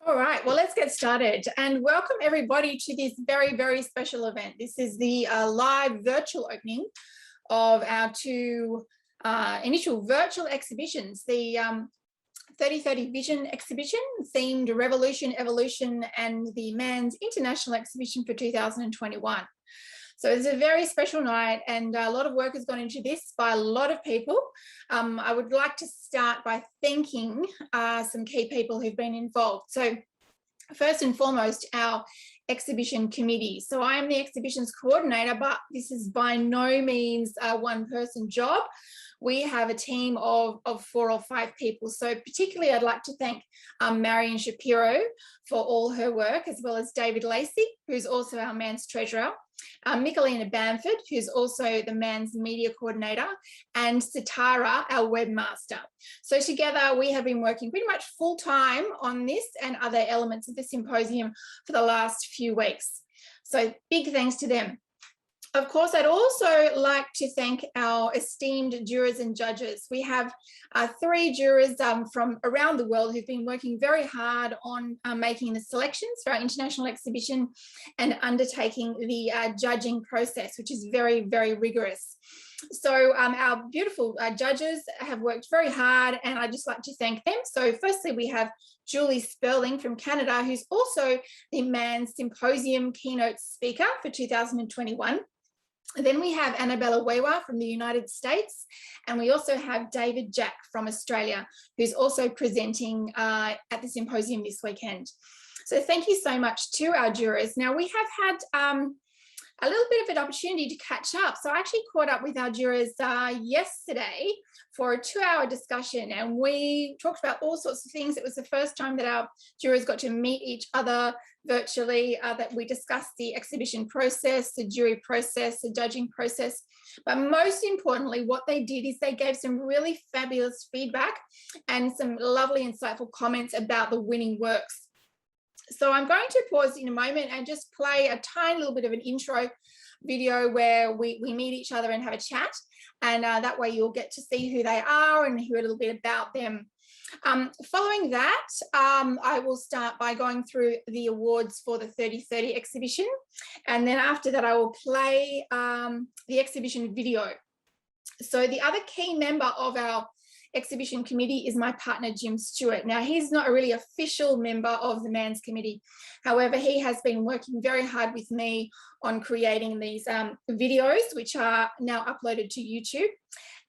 All right, well, let's get started and welcome everybody to this very, very special event. This is the live virtual opening of our two initial virtual exhibitions, the 3030 Vision exhibition themed Revolution, Evolution, and the MAANZ International exhibition for 2021. So it's a very special night and a lot of work has gone into this by a lot of people. I would like to start by thanking some key people who've been involved. So first and foremost, our exhibition committee. So I am the exhibitions coordinator, but this is by no means a one-person job. We have a team of 4 or 5 people. So particularly I'd like to thank Marion Shapiro for all her work, as well as David Lacey, who's also our MAANZ treasurer, Michelina Bamford, who's also the MAANZ media coordinator, and Sitara, our webmaster. So together we have been working pretty much full time on this and other elements of the symposium for the last few weeks. So big thanks to them. Of course, I'd also like to thank our esteemed jurors and judges. We have 3 jurors from around the world who've been working very hard on making the selections for our international exhibition and undertaking the judging process, which is very, very rigorous. So our beautiful judges have worked very hard and I'd just like to thank them. So firstly, we have Julie Sperling from Canada, who's also the MAANZ Symposium keynote speaker for 2021. Then we have Annabella Wewa from the United States, and we also have David Jack from Australia, who's also presenting at the symposium this weekend. So thank you so much to our jurors. Now we have had a little bit of an opportunity to catch up. So I actually caught up with our jurors yesterday for a 2-hour discussion and we talked about all sorts of things. It was the first time that our jurors got to meet each other virtually, that we discussed the exhibition process, the jury process, the judging process. But most importantly, what they did is they gave some really fabulous feedback and some lovely, insightful comments about the winning works. So I'm going to pause in a moment and just play a tiny little bit of an intro video where we meet each other and have a chat. And that way you'll get to see who they are and hear a little bit about them. Following that, I will start by going through the awards for the 3030 exhibition. And then after that, I will play the exhibition video. So the other key member of our exhibition committee is my partner, Jim Stewart. Now, he's not a really official member of the MAANZ committee. However, he has been working very hard with me on creating these videos, which are now uploaded to YouTube.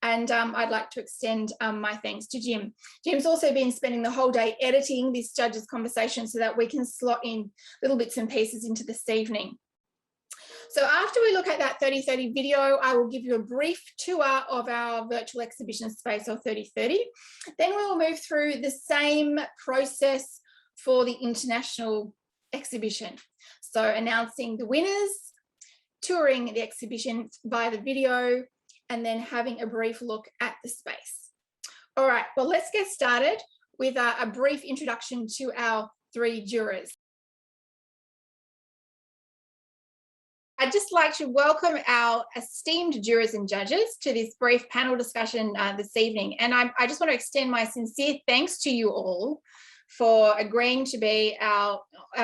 And I'd like to extend my thanks to Jim. Jim's also been spending the whole day editing this judges' conversation so that we can slot in little bits and pieces into this evening. So after we look at that 3030 video, I will give you a brief tour of our virtual exhibition space of 3030. Then we will move through the same process for the international exhibition. So announcing the winners, touring the exhibition via the video, and then having a brief look at the space. All right, well, let's get started with a brief introduction to our 3 jurors. I'd just like to welcome our esteemed jurors and judges to this brief panel discussion this evening. And I just want to extend my sincere thanks to you all for agreeing to be our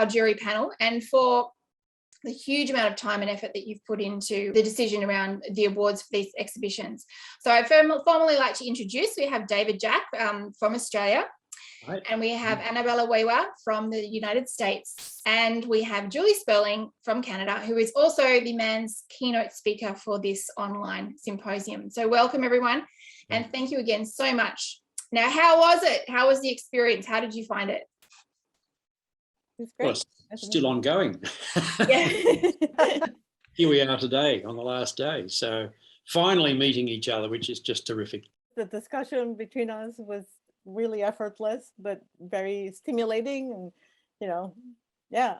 jury panel and for the huge amount of time and effort that you've put into the decision around the awards for these exhibitions. So I'd formally like to introduce, we have David Jack from Australia. Right. And we have Annabella Wewa from the United States, and we have Julie Sperling from Canada, who is also the MAANZ keynote speaker for this online symposium. So welcome everyone, and thank you again so much. Now, how was it? How was the experience? How did you find it? It's great. Well, it's still ongoing. Yeah. Here we are today on the last day. So finally meeting each other, which is just terrific. The discussion between us was really effortless, but very stimulating, and yeah,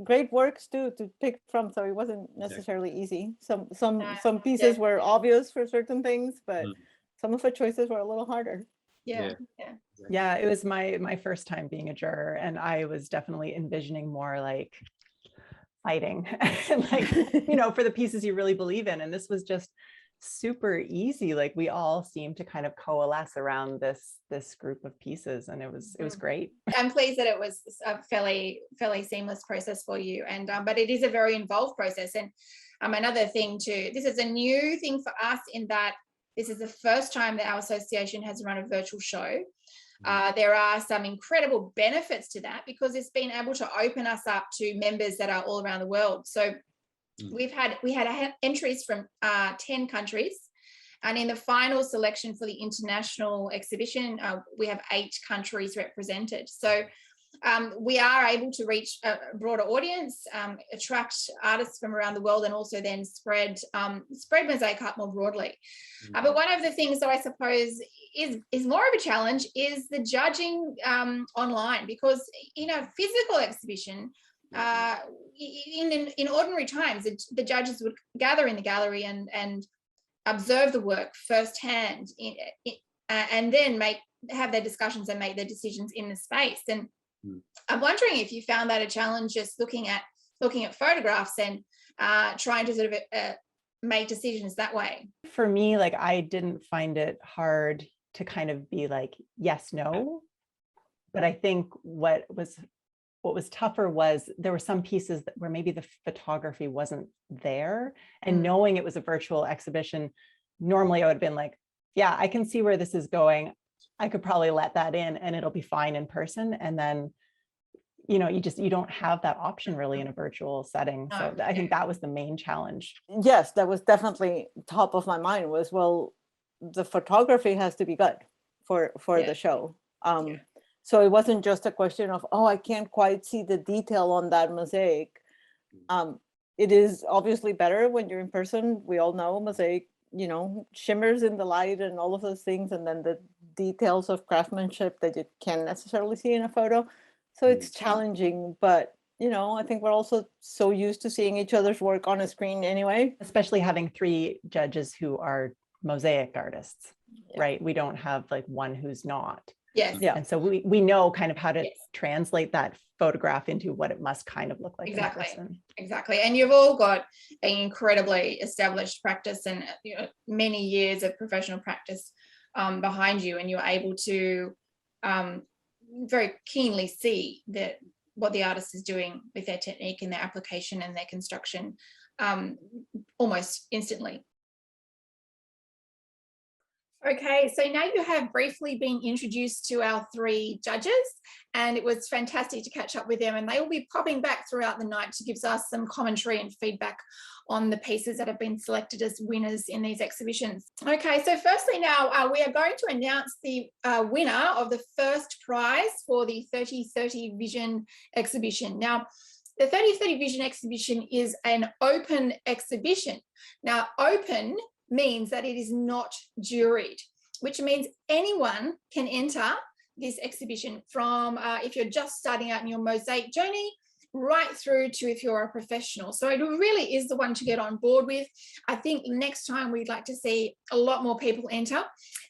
great works too to pick from. So it wasn't necessarily easy. Some pieces were obvious for certain things, but some of the choices were a little harder. Yeah. It was my first time being a juror, and I was definitely envisioning more like fighting, like for the pieces you really believe in. And this was just super easy. Like we all seemed to kind of coalesce around this group of pieces, and it was great. I'm pleased that it was a fairly seamless process for you, and but it is a very involved process. And another thing too, this is a new thing for us in that this is the first time that our association has run a virtual show. There are some incredible benefits to that because it's been able to open us up to members that are all around the world. So we had entries from 10 countries, and in the final selection for the international exhibition, we have 8 countries represented. So we are able to reach a broader audience, attract artists from around the world, and also then spread Mosaic art more broadly. But one of the things that I suppose is more of a challenge is the judging online, because in a physical exhibition, in ordinary times, the judges would gather in the gallery and observe the work firsthand, and then have their discussions and make their decisions in the space. And I'm wondering if you found that a challenge, just looking at photographs and trying to sort of make decisions that way. For me, like I didn't find it hard to kind of be like yes, no, but I think what was tougher was there were some pieces where maybe the photography wasn't there, and knowing it was a virtual exhibition, normally I would have been like, yeah, I can see where this is going. I could probably let that in and it'll be fine in person. And then, you don't have that option really in a virtual setting. So I think that was the main challenge. Yes, that was definitely top of my mind was, well, the photography has to be good for the show. So it wasn't just a question of, oh, I can't quite see the detail on that mosaic. It is obviously better when you're in person. We all know mosaic, shimmers in the light and all of those things, and then the details of craftsmanship that you can't necessarily see in a photo. So it's challenging, but I think we're also so used to seeing each other's work on a screen anyway. Especially having 3 judges who are mosaic artists, right? We don't have like one who's not. Yes. Yeah. And so we know kind of how to translate that photograph into what it must kind of look like. Exactly. In person. Exactly. And you've all got an incredibly established practice and many years of professional practice behind you, and you're able to very keenly see what the artist is doing with their technique and their application and their construction almost instantly. Okay, so now you have briefly been introduced to our 3 judges, and it was fantastic to catch up with them, and they will be popping back throughout the night to give us some commentary and feedback on the pieces that have been selected as winners in these exhibitions. Okay, so firstly now we are going to announce the winner of the first prize for the 3030 Vision exhibition. Now, the 3030 Vision exhibition is an open exhibition. Now, open means that it is not juried, which means anyone can enter this exhibition from if you're just starting out in your mosaic journey, right through to if you're a professional. So it really is the one to get on board with. I think next time we'd like to see a lot more people enter.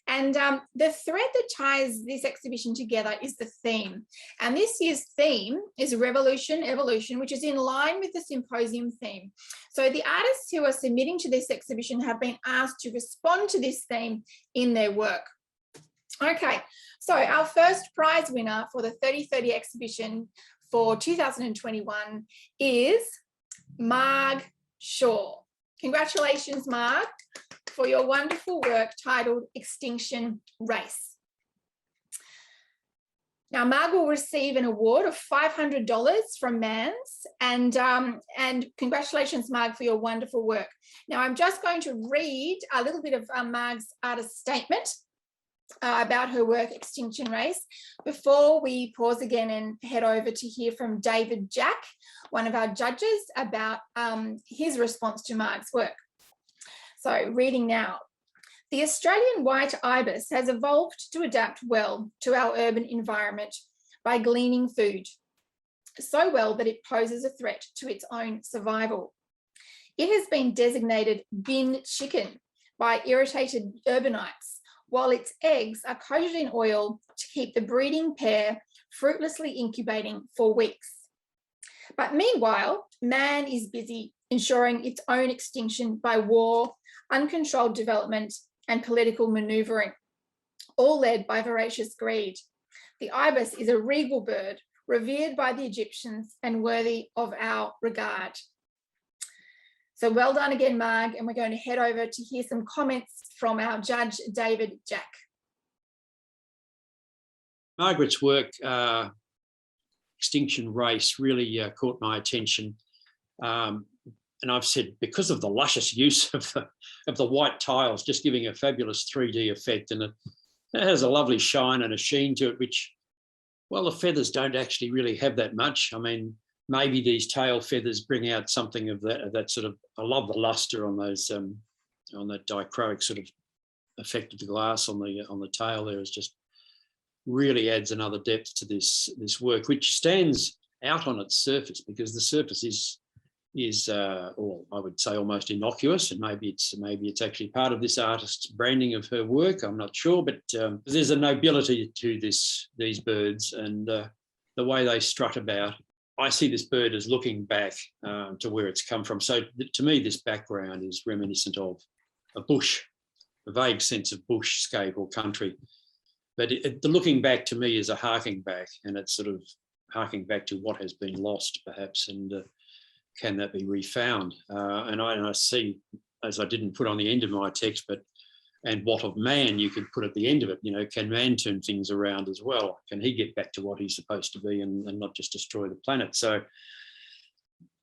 And the thread that ties this exhibition together is the theme. And this year's theme is Revolution, Evolution, which is in line with the symposium theme. So the artists who are submitting to this exhibition have been asked to respond to this theme in their work. Okay, so our first prize winner for the 3030 exhibition for 2021 is Marg Shaw. Congratulations, Marg, for your wonderful work titled Extinction Race. Now, Marg will receive an award of $500 from MAANZ, and congratulations, Marg, for your wonderful work. Now, I'm just going to read a little bit of Marg's artist statement about her work, Extinction Race, before we pause again and head over to hear from David Jack, one of our judges, about his response to Marg's work. So, reading now. The Australian white ibis has evolved to adapt well to our urban environment by gleaning food, so well that it poses a threat to its own survival. It has been designated bin chicken by irritated urbanites, while its eggs are coated in oil to keep the breeding pair fruitlessly incubating for weeks. But meanwhile, man is busy ensuring its own extinction by war, uncontrolled development, and political manoeuvring, all led by voracious greed. The ibis is a regal bird, revered by the Egyptians and worthy of our regard. So well done again, Marg, and we're going to head over to hear some comments from our judge, David Jack. Margaret's work, Extinction Race, really caught my attention. And I've said, because of the luscious use of the white tiles, just giving a fabulous 3D effect, and it has a lovely shine and a sheen to it, which, well, the feathers don't actually really have that much. I mean, maybe these tail feathers bring out something of that sort of, I love the luster on those, on that dichroic sort of effect of the glass on the tail there. Is just really adds another depth to this work, which stands out on its surface, because the surface is or I would say almost innocuous, and maybe it's actually part of this artist's branding of her work. I'm not sure, but there's a nobility to these birds and the way they strut about. I see this bird as looking back to where it's come from. So to me, this background is reminiscent of a bush, a vague sense of bushscape or country. But the looking back to me is a harking back, and it's sort of harking back to what has been lost, perhaps, and can that be refound? And I see, as I didn't put on the end of my text, and what of man you could put at the end of it, you know, can man turn things around as well? Can he get back to what he's supposed to be and not just destroy the planet? So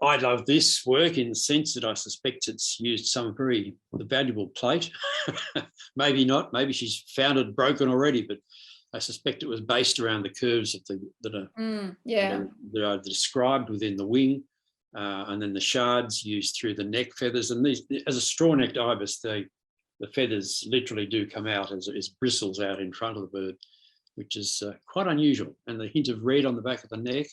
I love this work in the sense that I suspect it's used some very valuable plate. Maybe not, maybe she's found it broken already, but I suspect it was based around the curves of that are described within the wing. And then the shards used through the neck feathers. And these, as a straw-necked ibis, the feathers literally do come out as bristles out in front of the bird, which is quite unusual. And the hint of red on the back of the neck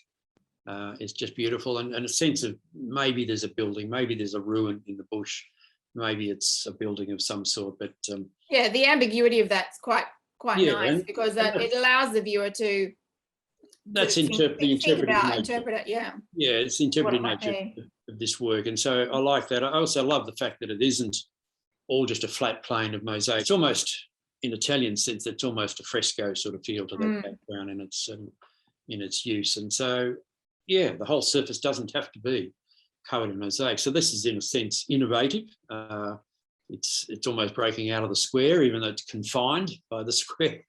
is just beautiful. And a sense of maybe there's a building, maybe there's a ruin in the bush, maybe it's a building of some sort. But yeah, the ambiguity of that's quite yeah, nice, because it allows the viewer to that's think about, interpret it, yeah. Yeah, it's the interpretive nature of this work. And so I like that. I also love the fact that it isn't all just a flat plane of mosaic. It's almost, in Italian sense, it's almost a fresco sort of feel to that background in its use. And so, yeah, the whole surface doesn't have to be covered in mosaic. So this is, in a sense, innovative. It's almost breaking out of the square, even though it's confined by the square.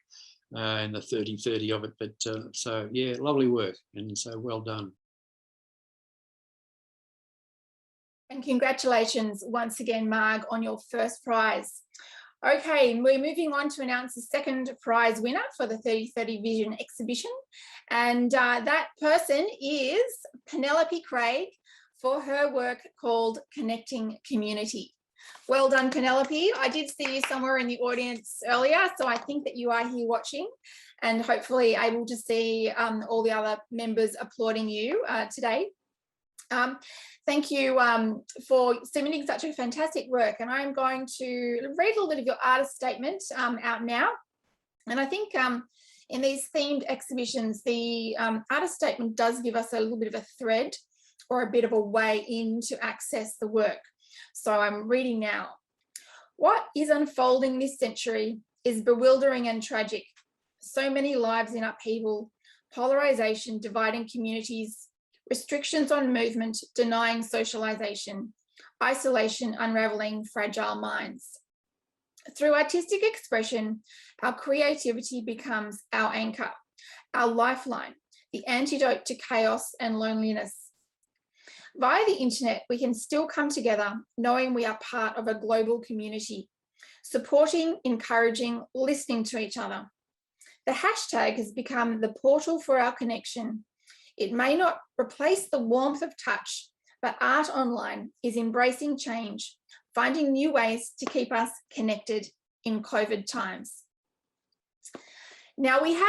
And the 30-30 of it, but so yeah, lovely work, and so well done. And congratulations once again, Marg, on your first prize. Okay, we're moving on to announce the second prize winner for the 3030 Vision exhibition, and that person is Penelope Craig for her work called Connecting Community. Well done, Penelope. I did see you somewhere in the audience earlier, so I think that you are here watching and hopefully able to see all the other members applauding you today. Thank you for submitting such a fantastic work, and I'm going to read a little bit of your artist statement out now. And I think in these themed exhibitions, the artist statement does give us a little bit of a thread or a bit of a way in to access the work. So I'm reading now. What is unfolding this century is bewildering and tragic. So many lives in upheaval, polarization dividing communities, restrictions on movement denying socialization, isolation unraveling fragile minds. Through artistic expression, our creativity becomes our anchor, our lifeline, the antidote to chaos and loneliness. Via the internet, we can still come together knowing we are part of a global community, supporting, encouraging, listening to each other. The hashtag has become the portal for our connection. It may not replace the warmth of touch, but art online is embracing change, finding new ways to keep us connected in COVID times. Now we've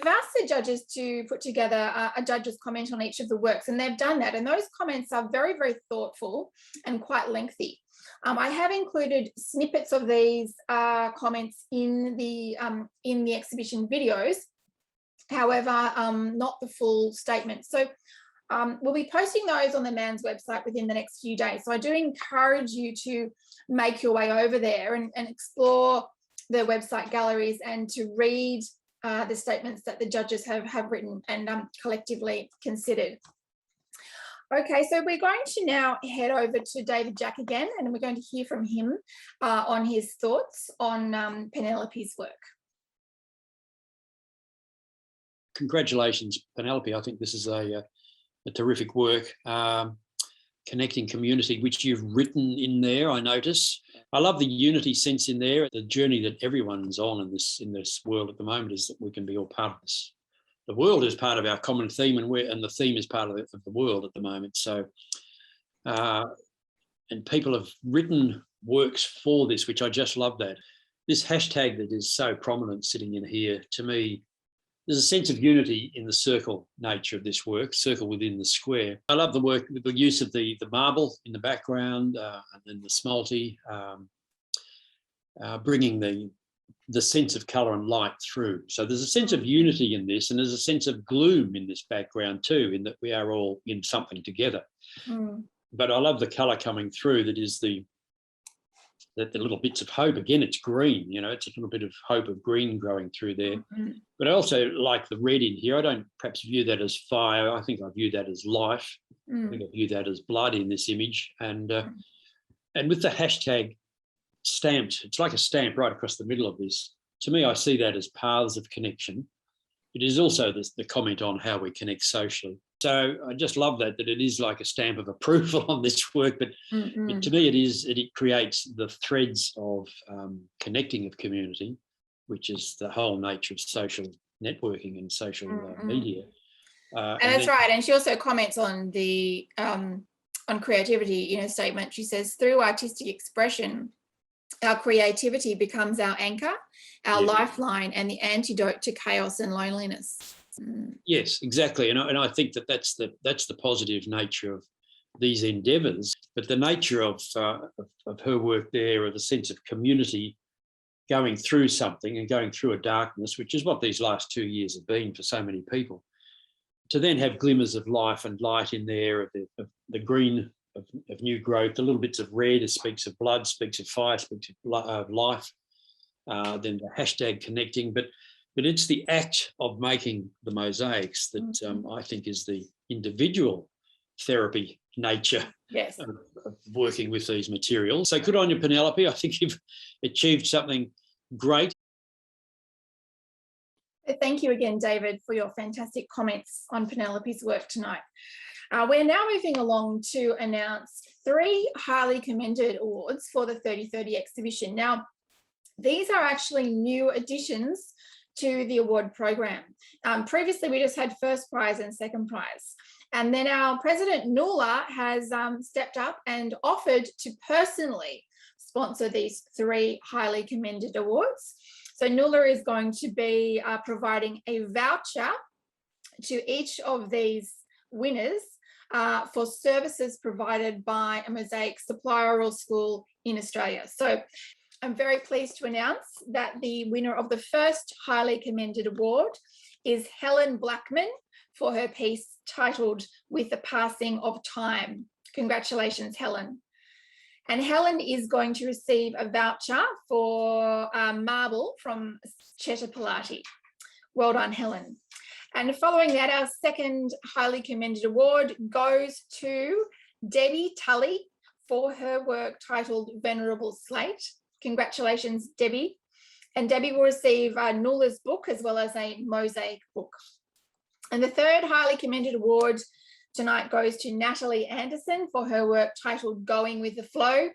asked the judges to put together a judge's comment on each of the works, and they've done that. And those comments are very, very thoughtful and quite lengthy. I have included snippets of these comments in the exhibition videos, however, not the full statement. So We'll be posting those on the MAANZ website within the next few days. So I do encourage you to make your way over there and explore the website galleries and to read the statements that the judges have written and collectively considered. Okay, so we're going to now head over to David Jack again, and we're going to hear from him on his thoughts on Penelope's work. Congratulations, Penelope. I think this is a terrific work, connecting community, which you've written in there, I notice. I love the unity sense in there. The journey that everyone's on in this world at the moment is that we can be all part of this. The world is part of our common theme, and the theme is part of the world at the moment. So, and people have written works for this, which I just love that. This hashtag that is so prominent sitting in here, to me, there's a sense of unity in the circle nature of this work, circle within the square. I love the work, the use of the marble in the background and then the smalty, bringing the sense of colour and light through. So there's a sense of unity in this, and there's a sense of gloom in this background too, in that we are all in something together. Mm. But I love the colour coming through, that is the little bits of hope. Again, it's green, you know, it's a little bit of hope of green growing through there. Mm-hmm. But I also like the red in here. I don't perhaps view that as fire. I think I view that as life. I think I view that as blood in this image. And with the hashtag stamped, it's like a stamp right across the middle of this. To me, I see that as paths of connection. It is also the comment on how we connect socially. So I just love that it is like a stamp of approval on this work, but to me it creates the threads of connecting of community, which is the whole nature of social networking and social media. And that's right. And she also comments on the on creativity in her statement. She says, through artistic expression, our creativity becomes our anchor, our lifeline, and the antidote to chaos and loneliness. Yes, exactly, and I think that's the positive nature of these endeavours. But the nature of her work there, of the sense of community going through something and going through a darkness, which is what these last 2 years have been for so many people, to then have glimmers of life and light in there, of the green of new growth, the little bits of red, it speaks of blood, speaks of fire, speaks of life. Then the hashtag connecting, but it's the act of making the mosaics that I think is the individual therapy nature of working with these materials. So good on you, Penelope. I think you've achieved something great. Thank you again, David, for your fantastic comments on Penelope's work tonight. We're now moving along to announce 3 highly commended awards for the 3030 exhibition. Now, these are actually new additions to the award program. Previously, we just had first prize and second prize. And then our president, Nuala, has stepped up and offered to personally sponsor these 3 highly commended awards. So Nuala is going to be providing a voucher to each of these winners for services provided by a mosaic supplier or school in Australia. So I'm very pleased to announce that the winner of the first highly commended award is Helen Blackman for her piece titled With the Passing of Time. Congratulations, Helen. And Helen is going to receive a voucher for marble from Chetapalati. Well done, Helen. And following that, our second highly commended award goes to Debbie Tully for her work titled Venerable Slate. Congratulations, Debbie. And Debbie will receive Nuala's book as well as a mosaic book. And the third highly commended award tonight goes to Natalie Anderson for her work titled Going with the Flow.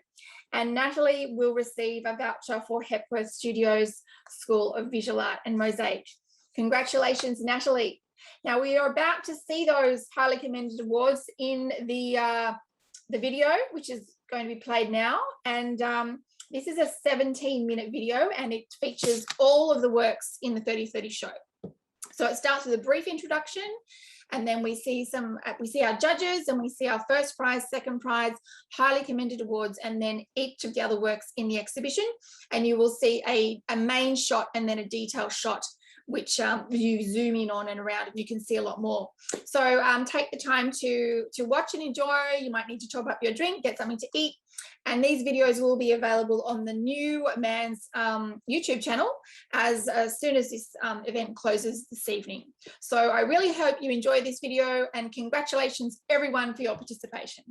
And Natalie will receive a voucher for Hepworth Studios School of Visual Art and Mosaic. Congratulations, Natalie. Now we are about to see those highly commended awards in the video, which is going to be played now. And this is a 17-minute video and it features all of the works in the 3030 show. So it starts with a brief introduction, and then we see our judges, and we see our first prize, second prize, highly commended awards, and then each of the other works in the exhibition. And you will see a main shot and then a detail shot which you zoom in on and around and you can see a lot more. So take the time to watch and enjoy. You might need to top up your drink, get something to eat. And these videos will be available on the new MAANZ YouTube channel as soon as this event closes this evening. So I really hope you enjoy this video, and congratulations everyone for your participation.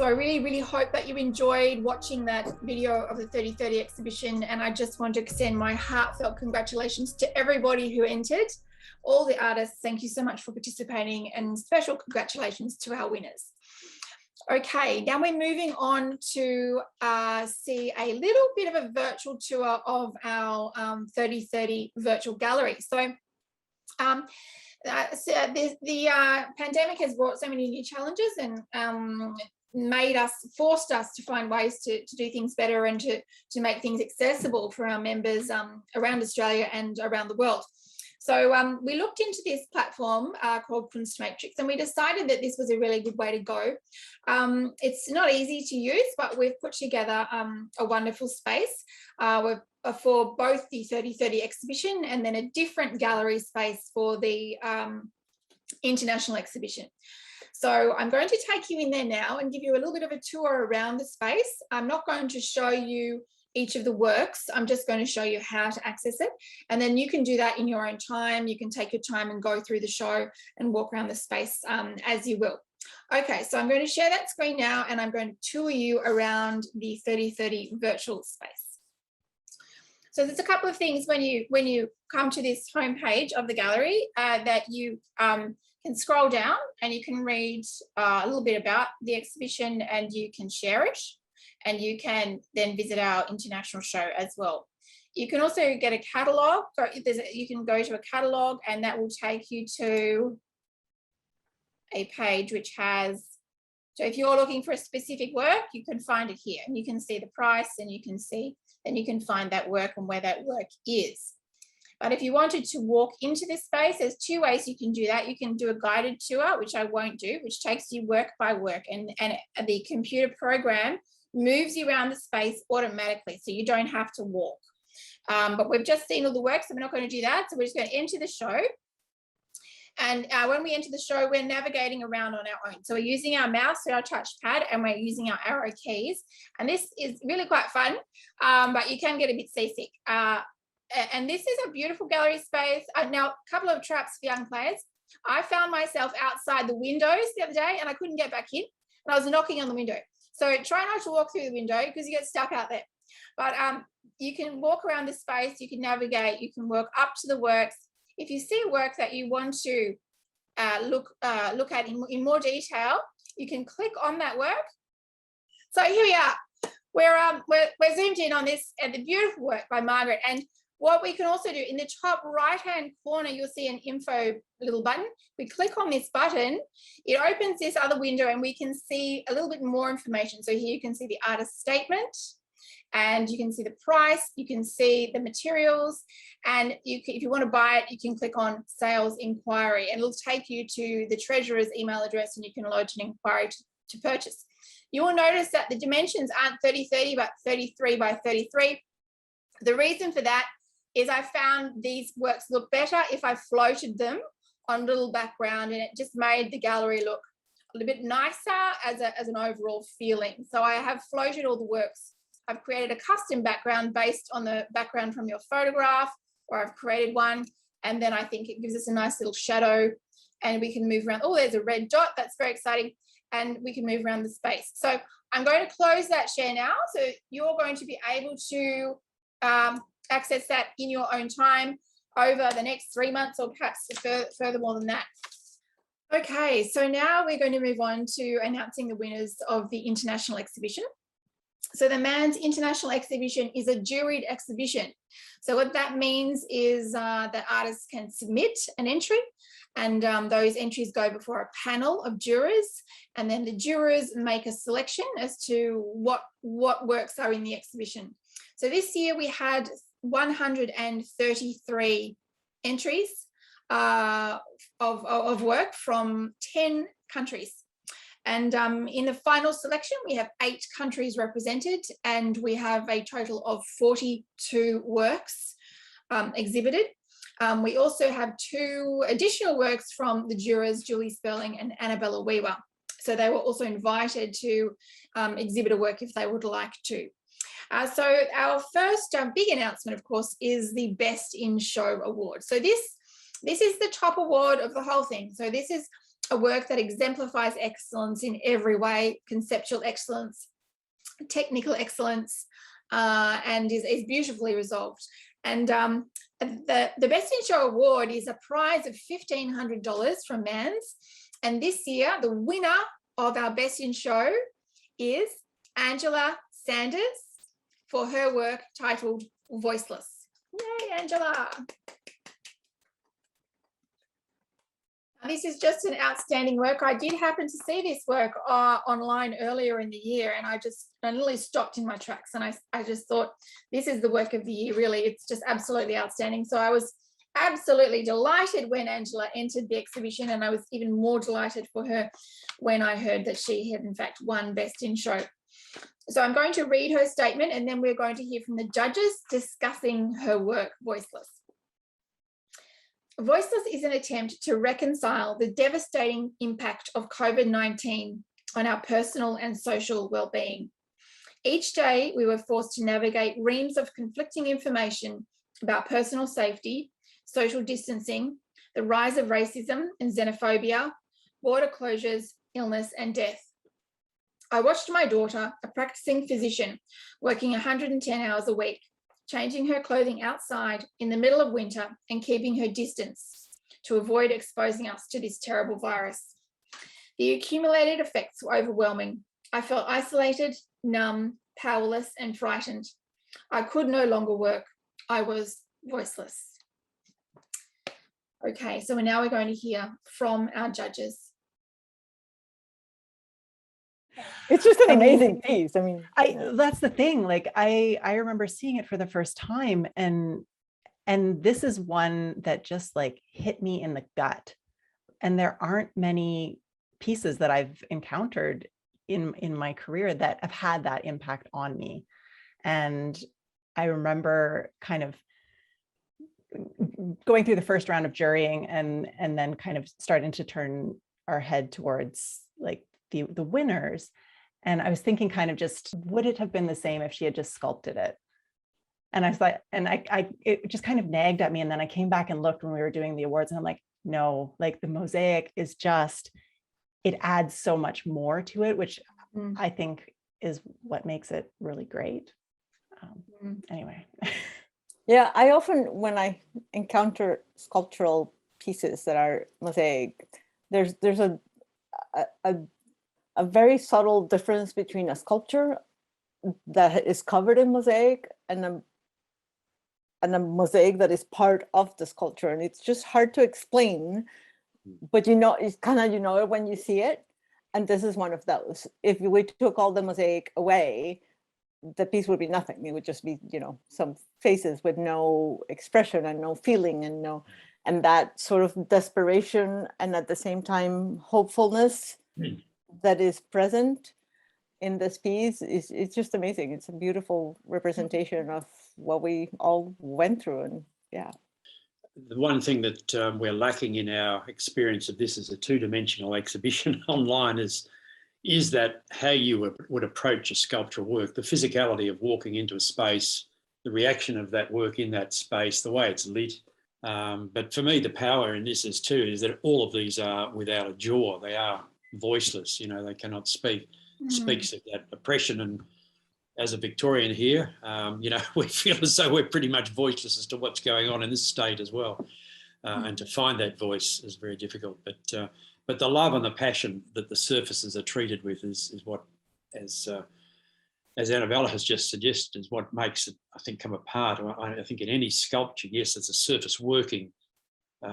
So I really, really hope that you enjoyed watching that video of the 3030 exhibition. And I just want to extend my heartfelt congratulations to everybody who entered, all the artists. Thank you so much for participating, and special congratulations to our winners. Okay, now we're moving on to see a little bit of a virtual tour of our 3030 virtual gallery. So the pandemic has brought so many new challenges and forced us to find ways to do things better and to make things accessible for our members around Australia and around the world. So we looked into this platform called Kunstmatrix, and we decided that this was a really good way to go. It's not easy to use, but we've put together a wonderful space for both the 3030 exhibition and then a different gallery space for the international exhibition. So I'm going to take you in there now and give you a little bit of a tour around the space. I'm not going to show you each of the works. I'm just going to show you how to access it. And then you can do that in your own time. You can take your time and go through the show and walk around the space as you will. Okay, so I'm going to share that screen now, and I'm going to tour you around the 3030 virtual space. So there's a couple of things when you come to this homepage of the gallery that you can scroll down and you can read a little bit about the exhibition, and you can share it, and you can then visit our international show as well. You can also get a catalogue. You can go to a catalogue, and that will take you to a page which has, so if you're looking for a specific work, you can find it here, and you can see the price, and you can see, then you can find that work and where that work is. But if you wanted to walk into this space, there's two ways you can do that. You can do a guided tour, which I won't do, which takes you work by work, and the computer program moves you around the space automatically, so you don't have to walk. But we've just seen all the work, so we're not going to do that. So we're just going to enter the show. And when we enter the show, we're navigating around on our own. So we're using our mouse or our touchpad, and we're using our arrow keys. And this is really quite fun, but you can get a bit seasick. And this is a beautiful gallery space. Now, a couple of traps for young players. I found myself outside the windows the other day, and I couldn't get back in, and I was knocking on the window. So try not to walk through the window because you get stuck out there. But you can walk around the space, you can navigate, you can walk up to the works. If you see a work that you want to look at in more detail, you can click on that work. So here we are. We're zoomed in on this and the beautiful work by Margaret. And what we can also do, in the top right-hand corner, you'll see an info little button. We click on this button, it opens this other window, and we can see a little bit more information. So here you can see the artist statement, and you can see the price, you can see the materials, and if you want to buy it, you can click on sales inquiry, and it'll take you to the treasurer's email address, and you can lodge an inquiry to purchase. You will notice that the dimensions aren't 30-30, but 33 by 33. The reason for that is I found these works look better if I floated them on a little background, and it just made the gallery look a little bit nicer as an overall feeling. So I have floated all the works. I've created a custom background based on the background from your photograph, or I've created one, and then I think it gives us a nice little shadow, and we can move around. Oh, there's a red dot. That's very exciting. And we can move around the space. So I'm going to close that share now. So you're going to be able to access that in your own time over the next 3 months, or perhaps further more than that. Okay, so now we're going to move on to announcing the winners of the international exhibition. So the MAANZ International Exhibition is a juried exhibition. So what that means is that artists can submit an entry, and those entries go before a panel of jurors, and then the jurors make a selection as to what works are in the exhibition. So this year we had 133 entries of work from 10 countries. And in the final selection, we have 8 countries represented, and we have a total of 42 works exhibited. We also have 2 additional works from the jurors, Julie Sperling and Annabella Weaver. So they were also invited to exhibit a work if they would like to. So our first big announcement, of course, is the Best in Show Award. So this is the top award of the whole thing. So this is a work that exemplifies excellence in every way, conceptual excellence, technical excellence, and is beautifully resolved. And the Best in Show award is a prize of $1,500 from MAANZ. And this year, the winner of our Best in Show is Angela Sanders for her work titled Voiceless. Yay, Angela. This is just an outstanding work. I did happen to see this work online earlier in the year, and I nearly stopped in my tracks, and I just thought, this is the work of the year, really. It's just absolutely outstanding. So I was absolutely delighted when Angela entered the exhibition, and I was even more delighted for her when I heard that she had in fact won Best in Show. So I'm going to read her statement, and then we're going to hear from the judges discussing her work, Voiceless. Voiceless is an attempt to reconcile the devastating impact of COVID-19 on our personal and social well-being. Each day, we were forced to navigate reams of conflicting information about personal safety, social distancing, the rise of racism and xenophobia, border closures, illness, and death. I watched my daughter, a practicing physician, working 110 hours a week, changing her clothing outside in the middle of winter and keeping her distance to avoid exposing us to this terrible virus. The accumulated effects were overwhelming. I felt isolated, numb, powerless, and frightened. I could no longer work. I was voiceless. Okay, so now we're going to hear from our judges. It's just an amazing piece. I mean, that's the thing. Like I remember seeing it for the first time, and this is one that just like hit me in the gut. And there aren't many pieces that I've encountered in my career that have had that impact on me. And I remember kind of going through the first round of jurying and then kind of starting to turn our head towards like the winners. And I was thinking kind of just, would it have been the same if she had just sculpted it? And I was like, and it just kind of nagged at me. And then I came back and looked when we were doing the awards, and I'm like, no, like the mosaic is just, it adds so much more to it, which I think is what makes it really great. Anyway. Yeah, I often, when I encounter sculptural pieces that are mosaic, there's a very subtle difference between a sculpture that is covered in mosaic and a mosaic that is part of the sculpture. And it's just hard to explain, but you know, it's kind of, you know it when you see it. And this is one of those. If we took all the mosaic away, the piece would be nothing. It would just be, you know, some faces with no expression and no feeling and that sort of desperation and at the same time hopefulness that is present in this piece it's just amazing. It's a beautiful representation of what we all went through. And yeah. The one thing that we're lacking in our experience of this as a two-dimensional exhibition online is that how you would approach a sculptural work, the physicality of walking into a space, the reaction of that work in that space, the way it's lit. But for me, the power in this is that all of these are without a jaw. They are voiceless, you know, they cannot speak. Speaks of that oppression. And as a Victorian here, you know, we feel as though we're pretty much voiceless as to what's going on in this state as well. And to find that voice is very difficult. But the love and the passion that the surfaces are treated with is what, as Annabella has just suggested, is what makes it, I think, come apart. I think in any sculpture, yes, there's a surface working, you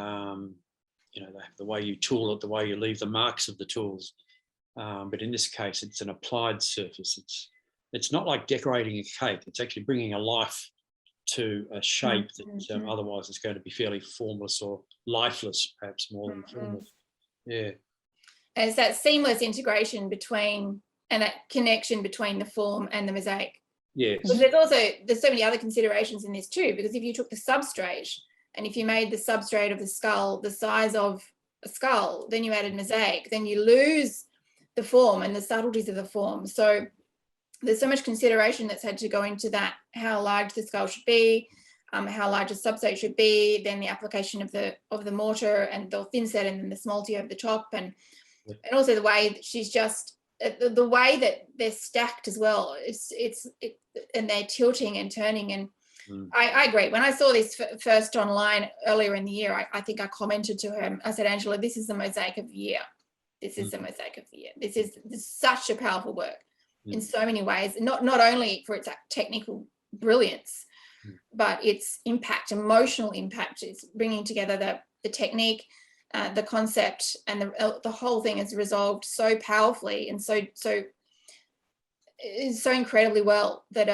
know, the way you tool it, the way you leave the marks of the tools. But in this case, it's an applied surface. It's not like decorating a cake. It's actually bringing a life to a shape that otherwise is going to be fairly formless or lifeless, perhaps more than formless. Yeah. And it's that seamless integration between and that connection between the form and the mosaic. Yes. But there's so many other considerations in this too, because if you took the substrate and if you made the substrate of the skull the size of a skull, then you added mosaic, then you lose the form and the subtleties of the form. So there's so much consideration that's had to go into that, how large the skull should be, how large a substrate should be, then the application of the mortar and the thin set and then the smalty over the top, and also the way that she's just the way that they're stacked as well. And they're tilting and turning. And I agree. When I saw this first online earlier in the year, I think I commented to her. I said, Angela, this is the mosaic of the year. This is the mosaic of the year. This is such a powerful work in so many ways. Not only for its technical brilliance, but its impact, emotional impact. It's bringing together the technique, the concept, and the whole thing is resolved so powerfully and so incredibly well that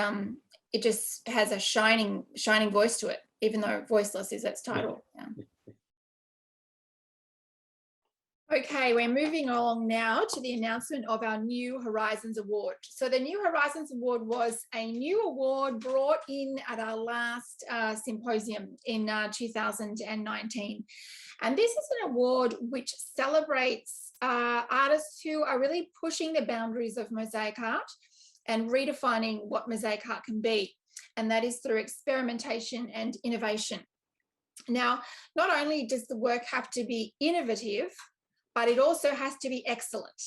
it just has a shining voice to it, even though voiceless is its title. Yeah. Okay, we're moving along now to the announcement of our New Horizons Award. So the New Horizons Award was a new award brought in at our last symposium in 2019. And this is an award which celebrates artists who are really pushing the boundaries of mosaic art and redefining what mosaic art can be. And that is through experimentation and innovation. Now, not only does the work have to be innovative, but it also has to be excellent.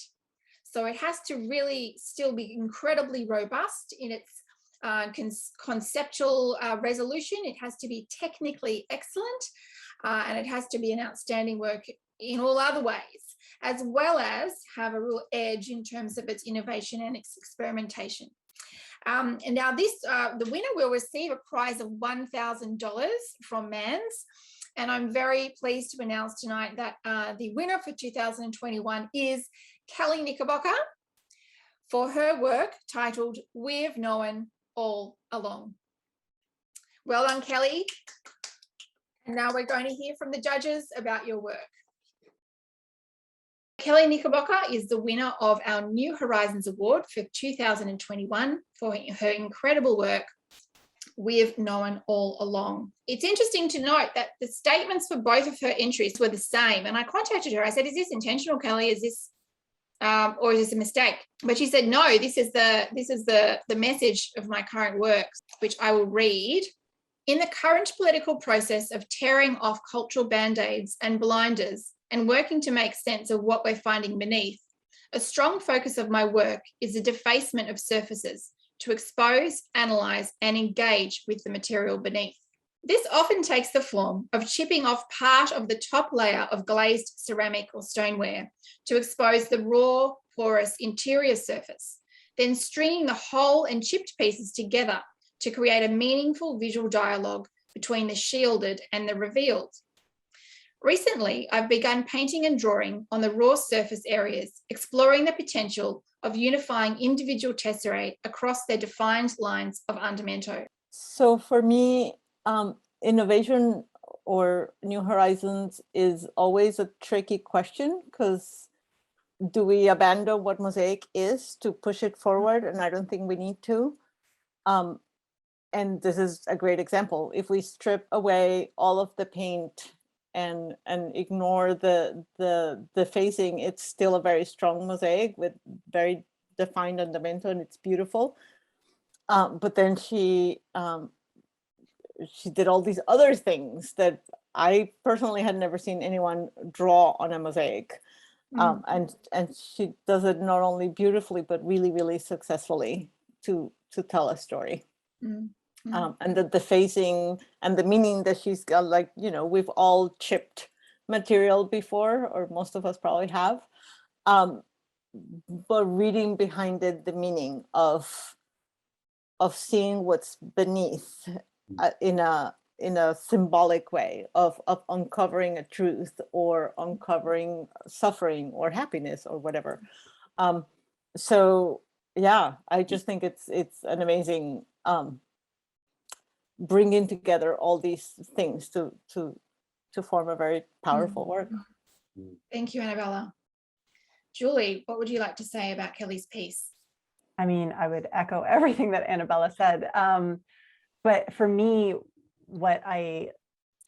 So it has to really still be incredibly robust in its conceptual resolution. It has to be technically excellent, and it has to be an outstanding work in all other ways, as well as have a real edge in terms of its innovation and its experimentation. And now the winner will receive a prize of $1,000 from MAANZ. And I'm very pleased to announce tonight that the winner for 2021 is Kelly Knickerbocker for her work titled We've Known All Along. Well done, Kelly. And now we're going to hear from the judges about your work. Kelly Knickerbocker is the winner of our New Horizons Award for 2021 for her incredible work, We've Known All Along. It's interesting to note that the statements for both of her entries were the same. And I contacted her. I said, is this intentional, Kelly? Is this, or is this a mistake? But she said, no, this is the message of my current work, which I will read. In the current political process of tearing off cultural band-aids and blinders and working to make sense of what we're finding beneath, a strong focus of my work is the defacement of surfaces to expose, analyse, and engage with the material beneath. This often takes the form of chipping off part of the top layer of glazed ceramic or stoneware to expose the raw, porous interior surface, then stringing the whole and chipped pieces together to create a meaningful visual dialogue between the shielded and the revealed. Recently, I've begun painting and drawing on the raw surface areas, exploring the potential of unifying individual tesserae across their defined lines of andamento. So for me, innovation or New Horizons is always a tricky question, because do we abandon what mosaic is to push it forward? And I don't think we need to. And this is a great example. If we strip away all of the paint and ignore the facing, it's still a very strong mosaic with very defined andamento, and it's beautiful. But then she did all these other things that I personally had never seen anyone draw on a mosaic. And she does it not only beautifully, but really, really successfully to tell a story. And the facing and the meaning that she's got, like, you know, we've all chipped material before, or most of us probably have, but reading behind it, the meaning of seeing what's beneath in a symbolic way of uncovering a truth, or uncovering suffering or happiness or whatever. So yeah, I just think it's an amazing bringing together all these things to form a very powerful work. Thank you, Annabella. Julie, what would you like to say about Kelly's piece? I mean, I would echo everything that Annabella said. But for me, what I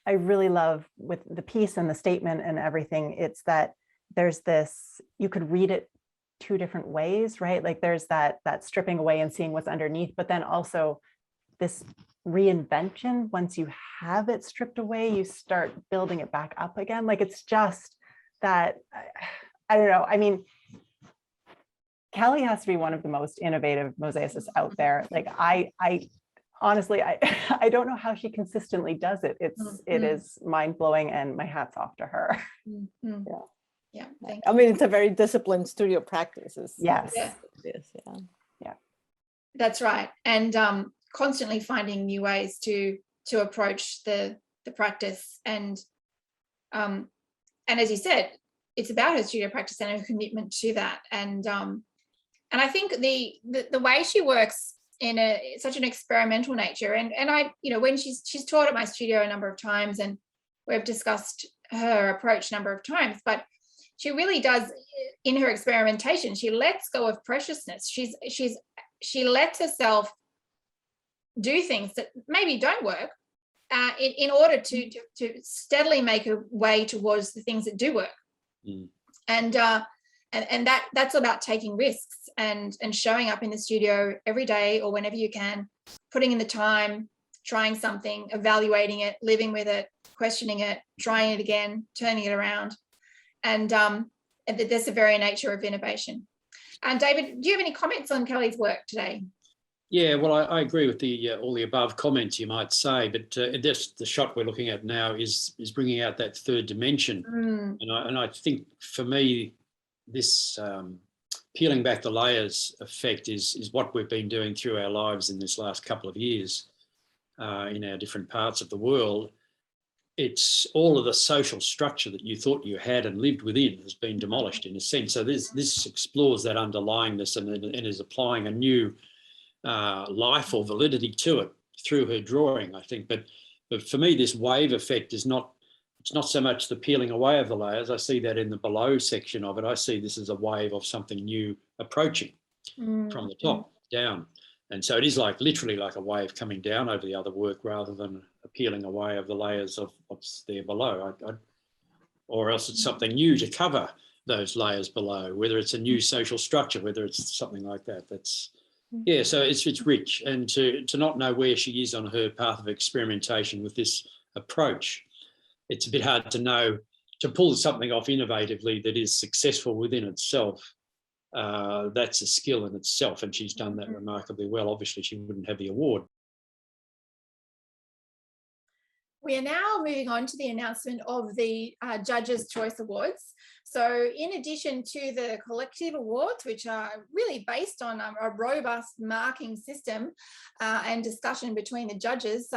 really love with the piece and the statement and everything, it's that there's this, you could read it two different ways, right? Like there's that stripping away and seeing what's underneath, but then also this reinvention. Once you have it stripped away, you start building it back up again. Like it's just that, I don't know. I mean, Kelly has to be one of the most innovative mosaicists out there. Like I honestly, I don't know how she consistently does it. It is mind blowing, and my hat's off to her. Yeah. I mean, it's a very disciplined studio practice. Yes. Yeah. That's right. And constantly finding new ways to approach the practice. And as you said, it's about her studio practice and her commitment to that. And I think the way she works in such an experimental nature, and I, when she's taught at my studio a number of times, and we've discussed her approach a number of times, but she really does, in her experimentation, she lets go of preciousness. She lets herself do things that maybe don't work in order to steadily make her way towards the things that do work. And that's about taking risks and showing up in the studio every day or whenever you can, putting in the time, trying something, evaluating it, living with it, questioning it, trying it again, turning it around. And that's the very nature of innovation. And David, do you have any comments on Kelly's work today? Yeah, well, I agree with all the above comments, you might say, but the shot we're looking at now is bringing out that third dimension. And I think for me, this peeling back the layers effect is what we've been doing through our lives in this last couple of years in our different parts of the world. It's all of the social structure that you thought you had and lived within has been demolished in a sense. So this explores that underlyingness and is applying a new life or validity to it through her drawing, I think. But for me, this wave effect it's not so much the peeling away of the layers. I see that in the below section of it. I see this as a wave of something new approaching from the top down. And so it is literally like a wave coming down over the other work rather than a peeling away of the layers of what's there below. Or else it's something new to cover those layers below, whether it's a new social structure, whether it's something like that. So it's rich. And to not know where she is on her path of experimentation with this approach, it's a bit hard to know, to pull something off innovatively that is successful within itself. That's a skill in itself, and she's done that remarkably well. Obviously, she wouldn't have the award. We are now moving on to the announcement of the Judges' Choice Awards. So in addition to the collective awards, which are really based on a robust marking system and discussion between the judges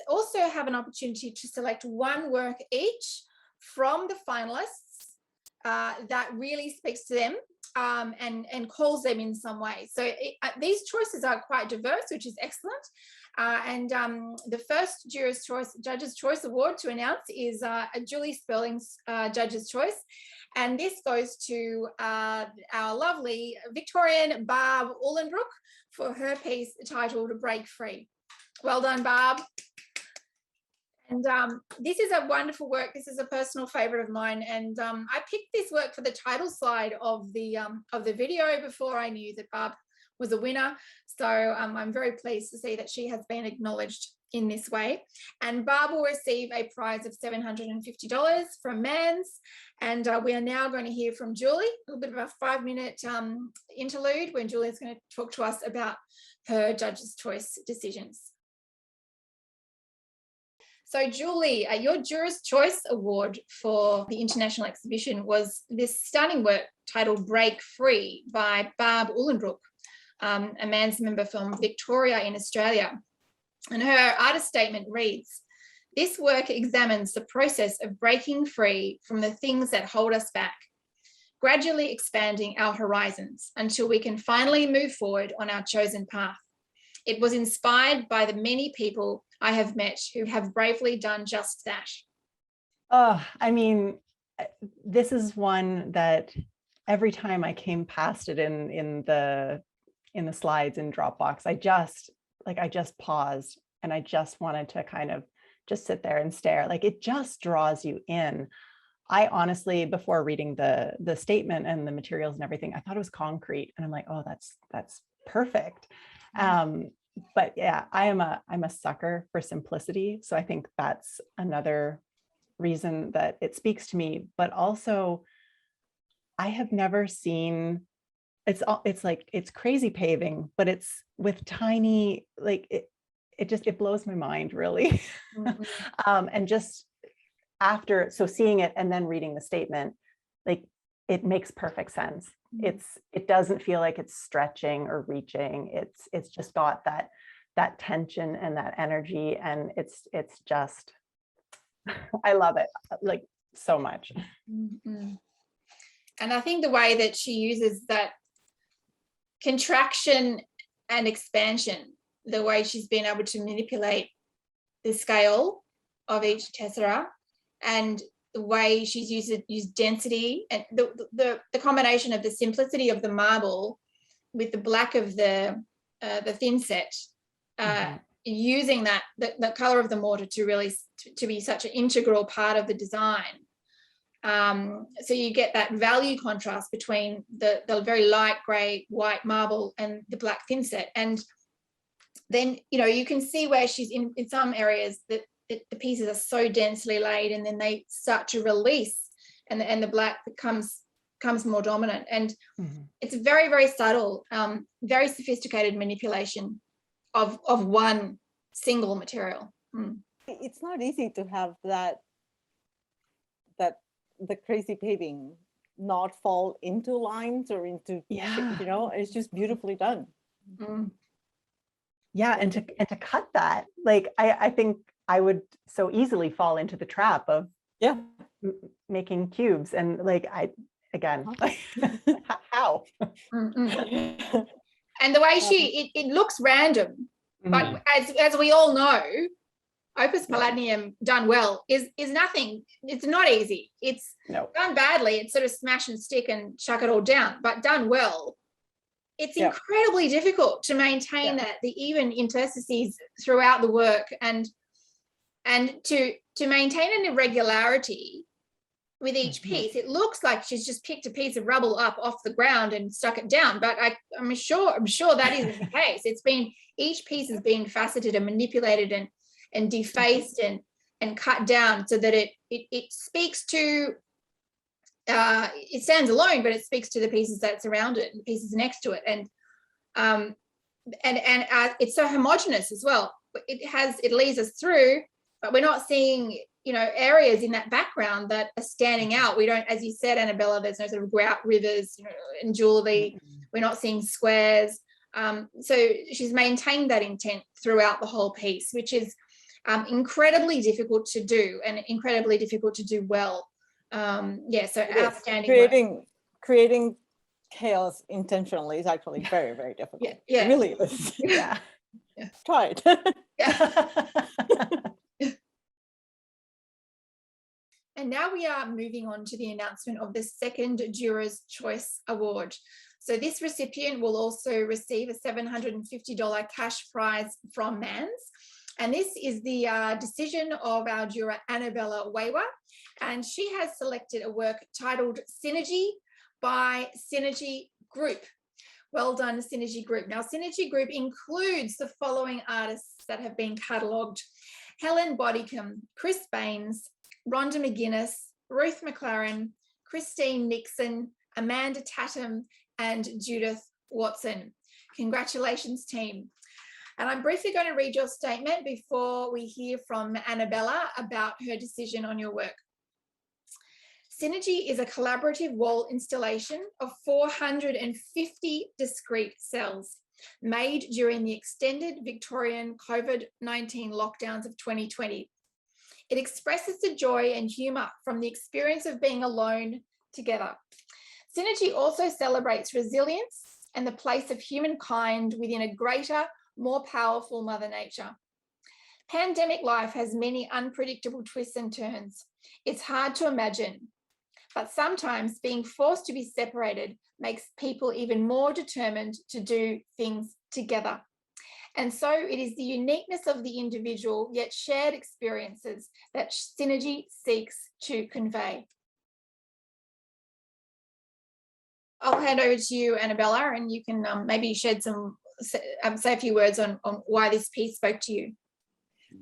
also have an opportunity to select one work each from the finalists that really speaks to them and calls them in some way. So these choices are quite diverse, which is excellent. The first Judges' Choice Award to announce is Julie Sperling's Judges' Choice. And this goes to our lovely Victorian Barb Uhlenbrook for her piece titled Break Free. Well done, Barb. And this is a wonderful work. This is a personal favourite of mine. And I picked this work for the title slide of the video before I knew that Barb was a winner. So I'm very pleased to see that she has been acknowledged in this way. And Barb will receive a prize of $750 from MAANZ. And we are now going to hear from Julie, a little bit of a 5-minute interlude when Julie is going to talk to us about her Judges' Choice decisions. So Julie, your Jurors' Choice Award for the International Exhibition was this stunning work titled Break Free by Barb Uhlenbrook, a MAANZ member from Victoria in Australia. And her artist statement reads, "This work examines the process of breaking free from the things that hold us back, gradually expanding our horizons until we can finally move forward on our chosen path. It was inspired by the many people I have met who have bravely done just that." Oh, I mean, this is one that every time I came past it in the slides in Dropbox, I just paused and I just wanted to kind of just sit there and stare. Like, it just draws you in. I honestly, before reading the statement and the materials and everything, I thought it was concrete, and I'm like, oh, that's perfect. but yeah, I'm a sucker for simplicity. So I think that's another reason that it speaks to me, but also I have never seen, it's like, it's crazy paving, but it's with tiny, like it blows my mind really. And just after, so seeing it and then reading the statement, like it makes perfect sense. It doesn't feel like it's stretching or reaching. It's just got that tension and that energy, and it's just, I love it like so much. And I think the way that she uses that contraction and expansion, the way she's been able to manipulate the scale of each tessera, and the way she's used density, and the combination of the simplicity of the marble with the black of the thin set, using that the color of the mortar to really to be such an integral part of the design. So you get that value contrast between the very light grey white marble and the black thin set, and then you can see where she's in some areas that the pieces are so densely laid, and then they start to release, and the black becomes more dominant, and it's very, very subtle, very sophisticated manipulation of one single material. It's not easy to have that the crazy paving not fall into lines or into, it's just beautifully done. Yeah, and to cut that, like I think I would so easily fall into the trap of making cubes, and like how? And the way it looks random, but as we all know, opus palladium done well is nothing. It's not easy. It's done badly. It's sort of smash and stick and chuck it all down. But done well, it's incredibly difficult to maintain the even interstices throughout the work, and to maintain an irregularity with each piece. It looks like she's just picked a piece of rubble up off the ground and stuck it down, but I'm sure that isn't the case. Each piece has been faceted and manipulated and defaced and cut down so that it speaks to, it stands alone, but it speaks to the pieces that surround it, the pieces next to it, and it's so homogeneous as well. It leads us through, but we're not seeing areas in that background that are standing out. We don't, as you said, Annabella, there's no sort of grout rivers and jewelry. We're not seeing squares. So she's maintained that intent throughout the whole piece, which is incredibly difficult to do, and incredibly difficult to do well. So outstanding. Creating chaos intentionally is actually very, very difficult. It really is. Try it. And now we are moving on to the announcement of the second Juror's Choice Award. So this recipient will also receive a $750 cash prize from MAANZ. And this is the decision of our juror, Annabella Wawa. And she has selected a work titled Synergy by Synergy Group. Well done, Synergy Group. Now, Synergy Group includes the following artists that have been catalogued: Helen Bodicum, Chris Baines, Rhonda McGuinness, Ruth McLaren, Christine Nixon, Amanda Tatum, and Judith Watson. Congratulations, team. And I'm briefly going to read your statement before we hear from Annabella about her decision on your work. Synergy is a collaborative wall installation of 450 discrete cells made during the extended Victorian COVID-19 lockdowns of 2020. It expresses the joy and humour from the experience of being alone together. Synergy also celebrates resilience and the place of humankind within a greater, more powerful Mother Nature. Pandemic life has many unpredictable twists and turns. It's hard to imagine, but sometimes being forced to be separated makes people even more determined to do things together. And so it is the uniqueness of the individual yet shared experiences that Synergy seeks to convey. I'll hand over to you, Annabella, and you can maybe shed some say a few words on why this piece spoke to you.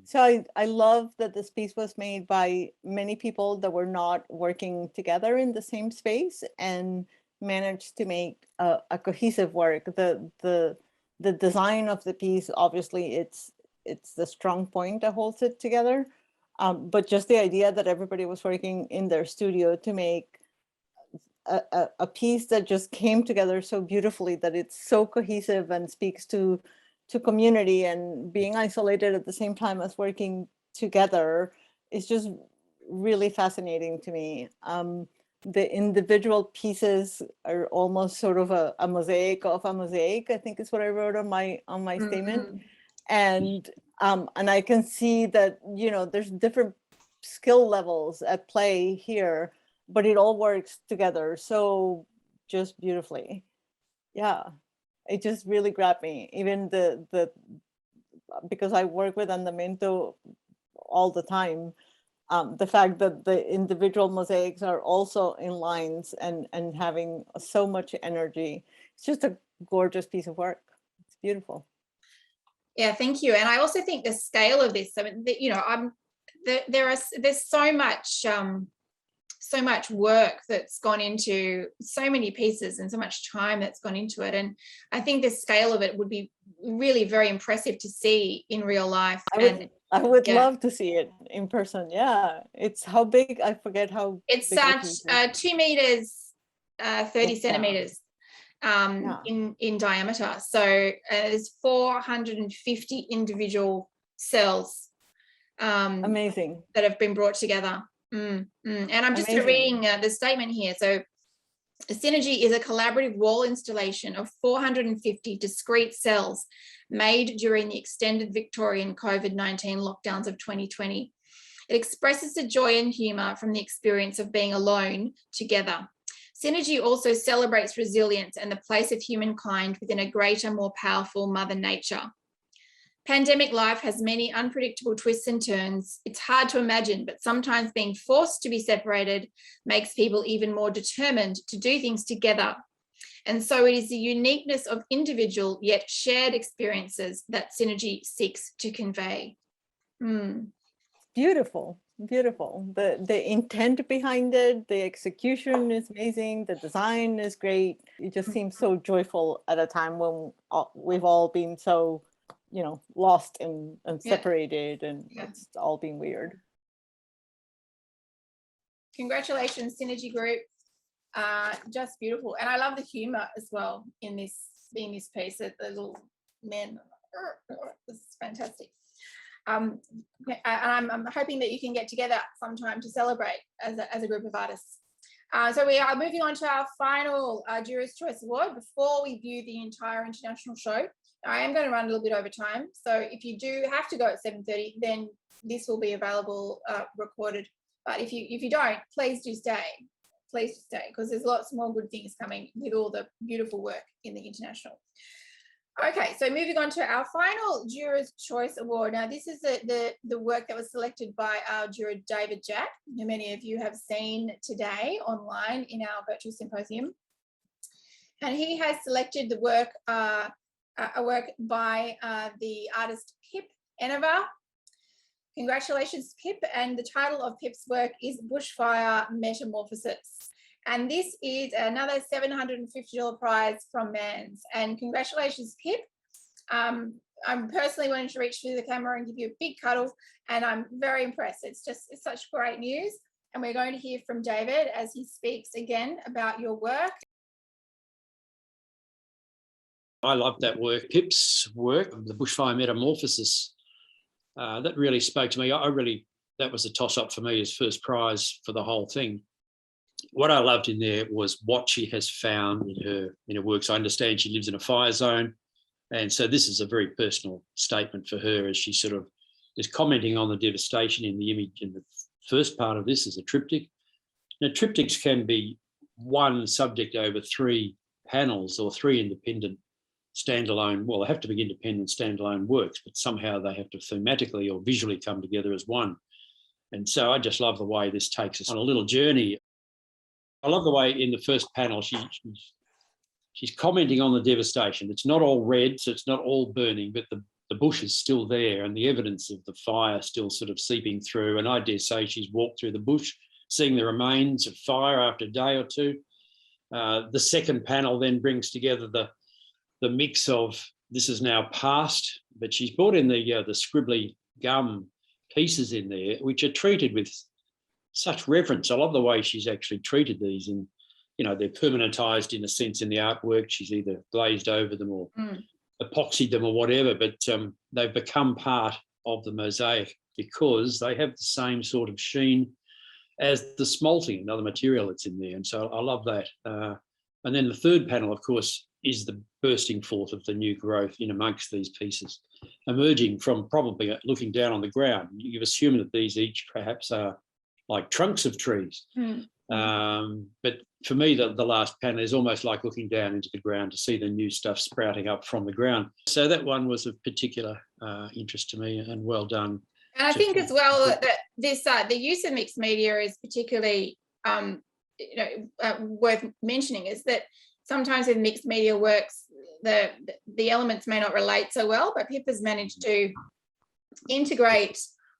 So I love that this piece was made by many people that were not working together in the same space and managed to make a cohesive work. The design of the piece, obviously, it's the strong point that holds it together. But just the idea that everybody was working in their studio to make a piece that just came together so beautifully, that it's so cohesive and speaks to community, and being isolated at the same time as working together is just really fascinating to me. The individual pieces are almost sort of a mosaic of a mosaic, I think is what I wrote on my statement. And I can see that, you know, there's different skill levels at play here, but it all works together so just beautifully. Yeah, it just really grabbed me. Even because I work with andamento all the time, the fact that the individual mosaics are also in lines and having so much energy. It's just a gorgeous piece of work. It's beautiful. Yeah, thank you. And I also think the scale of this, I mean, you know, there's so much work that's gone into so many pieces and so much time that's gone into it. And I think the scale of it would be really very impressive to see in real life. I would love to see it in person. Yeah, it's how big? I forget how. It's such 2 meters, 30 centimeters in diameter. So there's 450 individual cells. Amazing. That have been brought together. And I'm just reading the statement here. So Synergy is a collaborative wall installation of 450 discrete cells made during the extended Victorian COVID-19 lockdowns of 2020. It expresses the joy and humour from the experience of being alone together. Synergy also celebrates resilience and the place of humankind within a greater, more powerful Mother Nature. Pandemic life has many unpredictable twists and turns. It's hard to imagine, but sometimes being forced to be separated makes people even more determined to do things together. And so it is the uniqueness of individual yet shared experiences that Synergy seeks to convey. Beautiful, beautiful. The intent behind it, the execution is amazing. The design is great. It just seems so joyful at a time when we've all been so, you know, lost and separated, and it's all been weird. Congratulations, Synergy Group. Just beautiful. And I love the humor as well in this piece, that the little men. This is fantastic. And I'm hoping that you can get together sometime to celebrate as a group of artists. So we are moving on to our final Juror's Choice Award. Before we view the entire international show, I am going to run a little bit over time. So if you do have to go at 7:30, then this will be available recorded. But if you don't, please do stay. Please stay, because there's lots more good things coming with all the beautiful work in the international. Okay, so moving on to our final Juror's Choice Award. Now, this is the work that was selected by our juror, David Jack, who many of you have seen today online in our virtual symposium. And he has selected the work, a work by the artist Pip Eneva. Congratulations, Pip. And the title of Pip's work is Bushfire Metamorphosis. And this is another $750 prize from MAANZ. And congratulations, Pip. I'm personally wanting to reach through the camera and give you a big cuddle, and I'm very impressed. It's such great news. And we're going to hear from David as he speaks again about your work. I love that work, Pip's work, the Bushfire Metamorphosis. That really spoke to me. That was a toss-up for me as first prize for the whole thing. What I loved in there was what she has found in her works. I understand she lives in a fire zone, and so this is a very personal statement for her as she sort of is commenting on the devastation in the image. In the first part of this is a triptych. Now, triptychs can be one subject over 3 panels or 3 independent standalone, well, they have to be independent standalone works, but somehow they have to thematically or visually come together as one. And so I just love the way this takes us on a little journey. I love the way in the first panel she's she's commenting on the devastation. It's not all red, so it's not all burning, but the bush is still there and the evidence of the fire still sort of seeping through. And I dare say she's walked through the bush, seeing the remains of fire after a day or two. The second panel then brings together the mix of this is now past, but she's brought in the scribbly gum pieces in there, which are treated with such reverence. I love the way she's actually treated these, and they're permanentized in a sense in the artwork. She's either glazed over them or epoxied them or whatever, but they've become part of the mosaic because they have the same sort of sheen as the smalting, another material that's in there. And so I love that. And then the third panel, of course, is the bursting forth of the new growth in amongst these pieces, emerging from probably looking down on the ground. You've assumed that these each perhaps are like trunks of trees. But for me, the last panel is almost like looking down into the ground to see the new stuff sprouting up from the ground. So that one was of particular interest to me, and well done. And I think as well that this the use of mixed media is particularly worth mentioning, is that sometimes with mixed media works, the elements may not relate so well, but Pip has managed to integrate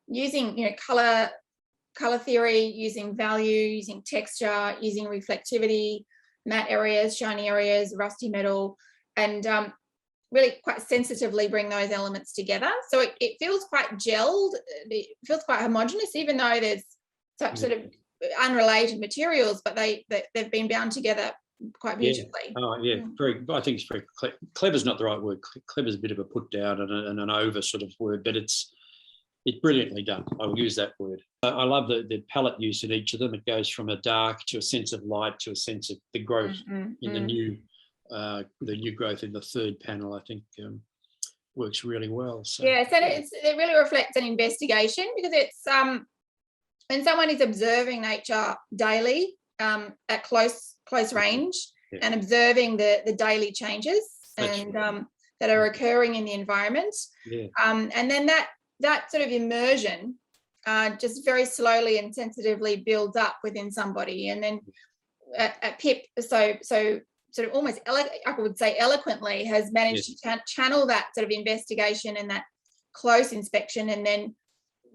using color theory, using value, using texture, using reflectivity, matte areas, shiny areas, rusty metal, and really quite sensitively bring those elements together. So it feels quite gelled, it feels quite homogeneous, even though there's such sort of unrelated materials, but they've been bound together quite beautifully. Oh yeah, I think it's very clever's not the right word. Clever's a bit of a put down and an over sort of word, but it's brilliantly done. I will use that word. I love the palette use in each of them. It goes from a dark to a sense of light to a sense of the growth in the new growth in the third panel. I think works really well. So yes, and it really reflects an investigation, because it's when someone is observing nature daily at close range and observing the daily changes that are occurring in the environment, and then that sort of immersion just very slowly and sensitively builds up within somebody, and then at Pip so sort of almost I would say eloquently has managed to channel that sort of investigation and that close inspection, and then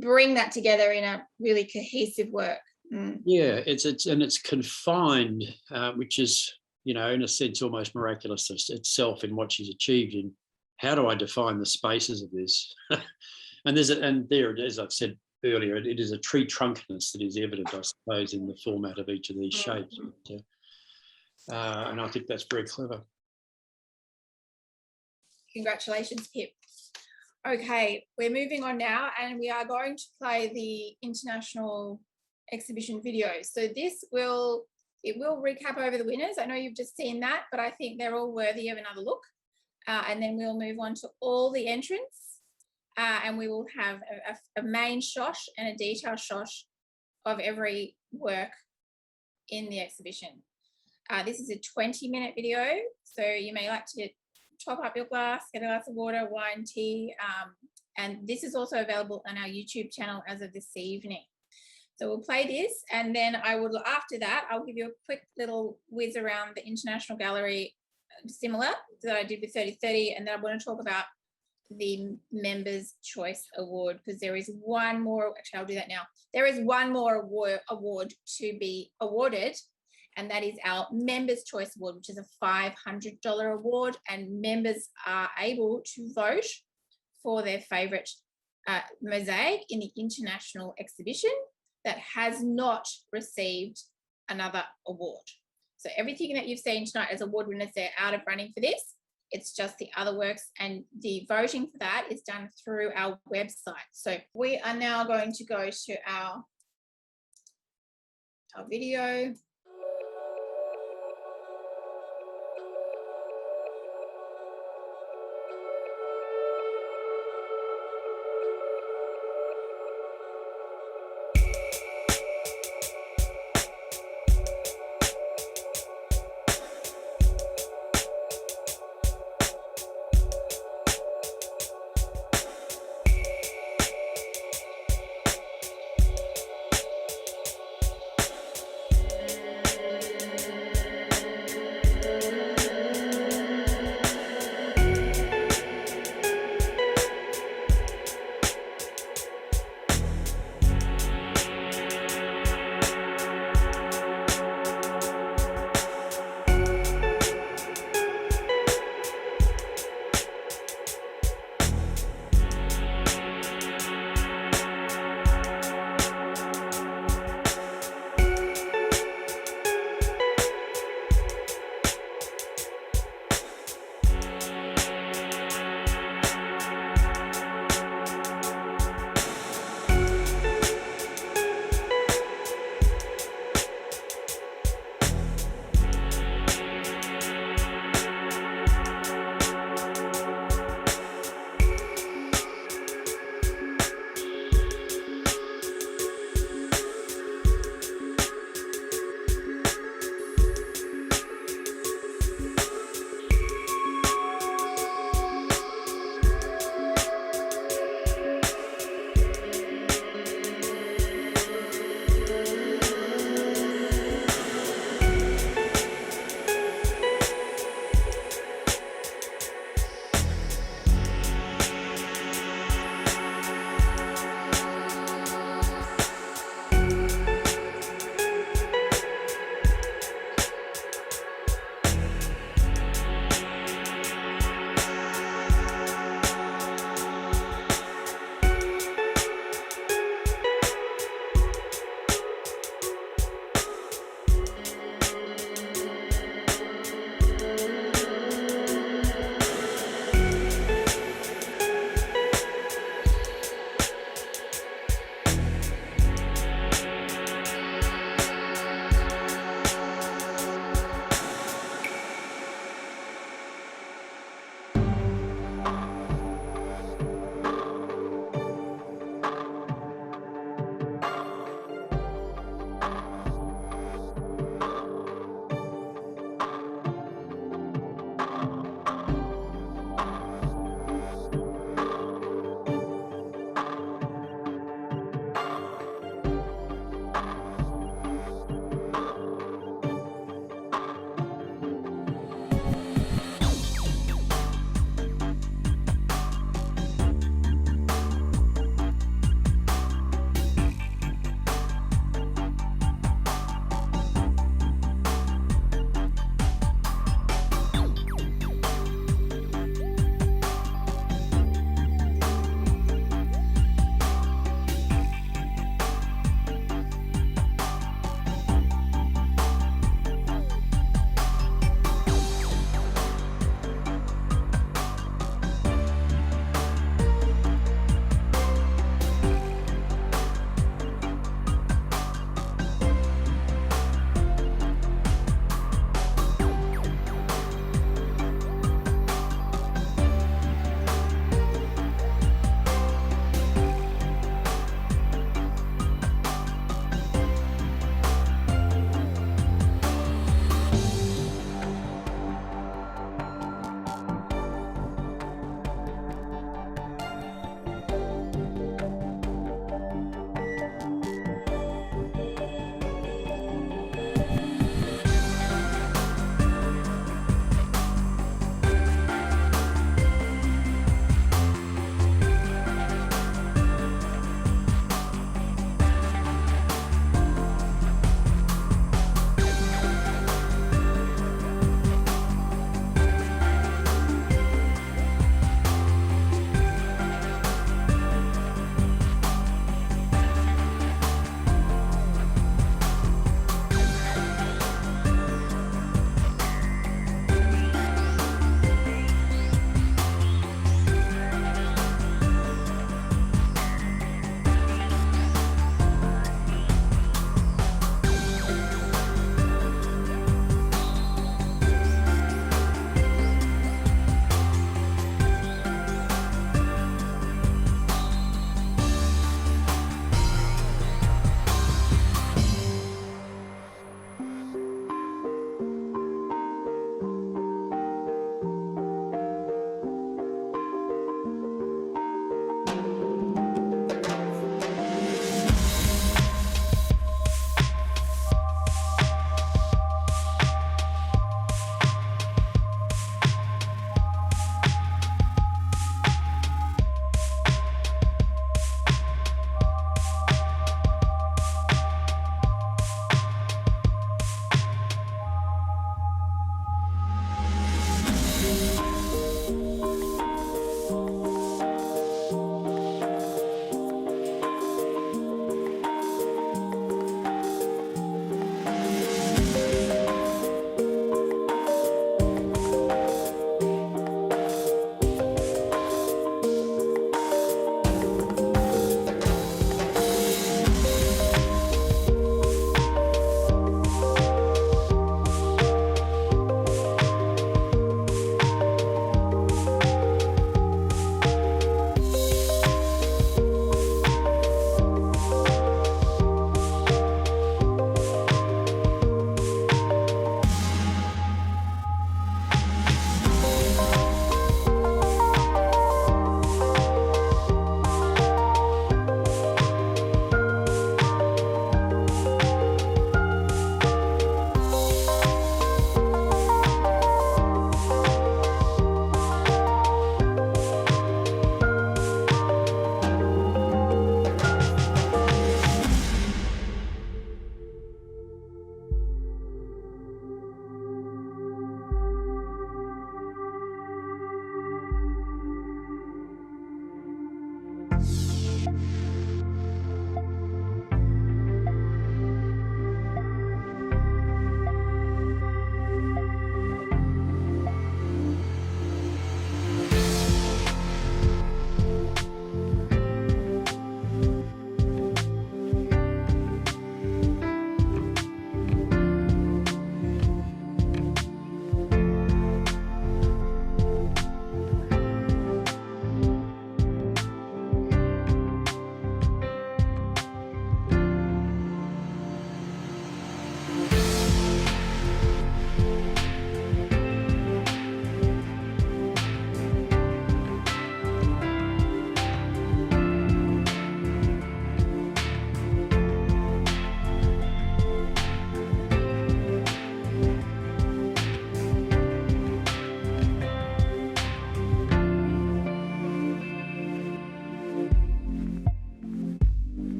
bring that together in a really cohesive work. Yeah, it's confined, which is in a sense almost miraculous itself in what she's achieved in how do I define the spaces of this. And as I've said earlier, it is a tree trunkness that is evident, I suppose, in the format of each of these shapes. And I think that's very clever. Congratulations, Pip. Okay, we're moving on now, and we are going to play the international exhibition video. So it will recap over the winners. I know you've just seen that, but I think they're all worthy of another look. And then we'll move on to all the entrants. And we will have a main shot and a detail shot of every work in the exhibition. This is a 20-minute video, so you may like to top up your glass, get a glass of water, wine, tea, and this is also available on our YouTube channel as of this evening. So we'll play this, and then after that, I'll give you a quick little whiz around the International Gallery, similar that I did with 3030, and then I want to talk about the Members' Choice Award, because there is one more, actually I'll do that now. There is one more award to be awarded, and that is our Members' Choice Award, which is a $500 award, and members are able to vote for their favourite mosaic in the international exhibition that has not received another award. So everything that you've seen tonight as award winners, they're out of running for this. It's just the other works, and the voting for that is done through our website. So we are now going to go to our video.